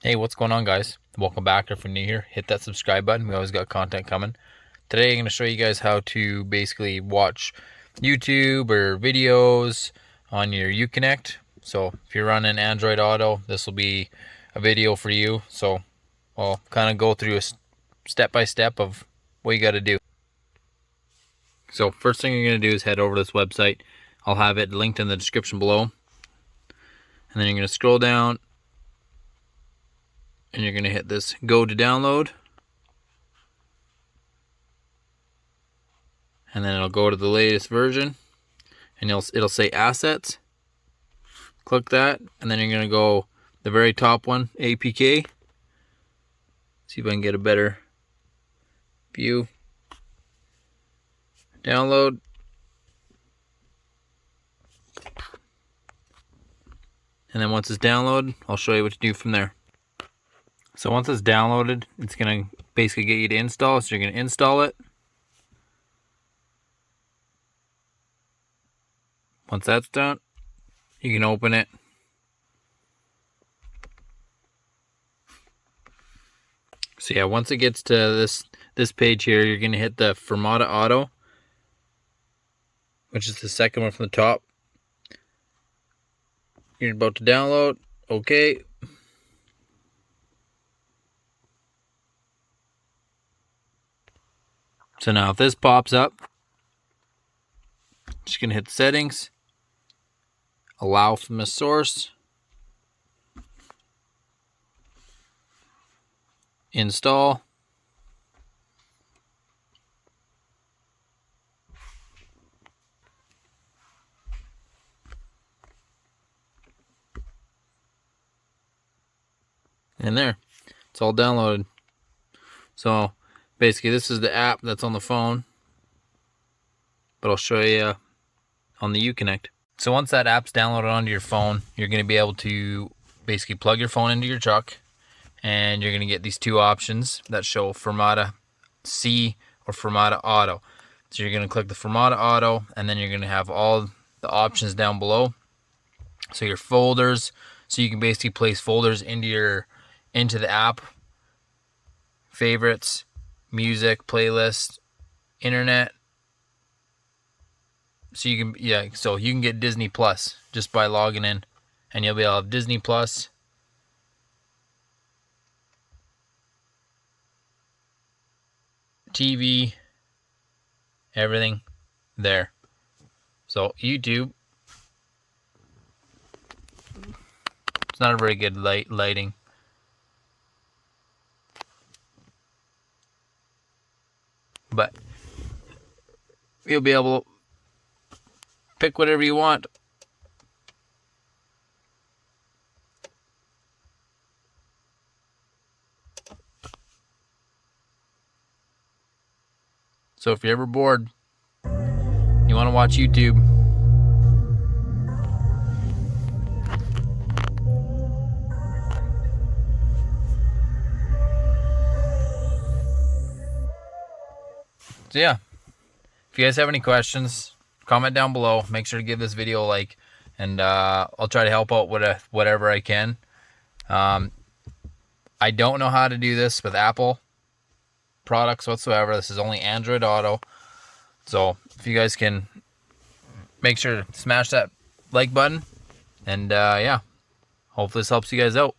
Hey, what's going on, guys? Welcome back. If you're new here, hit that subscribe button. We always got content coming. Today I'm going to show you guys how to basically watch YouTube or videos on your Uconnect. So if you're running Android Auto, this will be a video for you. So I'll kind of go through a step-by-step of what you got to do. So first thing you're going to do is head over to this website. I'll have it linked in the description below. And then you're going to scroll down and you're going to hit this go to download, and then it'll go to the latest version, and it'll say assets. Click that, and then you're going to go the very top one, APK. See if I can get a better view. Download. And then once it's downloaded, I'll show you what to do from there. So once it's downloaded, it's going to basically get you to install. So you're going to install it. Once that's done, you can open it. So yeah, once it gets to this page here, you're going to hit the Formatta Auto, which is the second one from the top. You're about to download. Okay. So now if this pops up, just going to hit settings, allow from the source, install, and there, it's all downloaded. So basically this is the app that's on the phone, but I'll show you on the Uconnect. So once that app's downloaded onto your phone, you're going to be able to basically plug your phone into your truck, and you're going to get these two options that show Formatta C or Formatta Auto. So you're going to click the Formatta Auto, and then you're going to have all the options down below. So your folders, so you can basically place folders into the app, favorites, music, playlist, internet. So you can get Disney Plus just by logging in, and you'll be able to have Disney Plus, TV, everything there. So YouTube, it's not a very good lighting. But you'll be able to pick whatever you want. So if you're ever bored, you want to watch YouTube, so yeah, if you guys have any questions, comment down below. Make sure to give this video a like, and I'll try to help out with whatever I can. I don't know how to do this with Apple products whatsoever. This is only Android Auto. So if you guys can make sure to smash that like button, and yeah, hopefully this helps you guys out.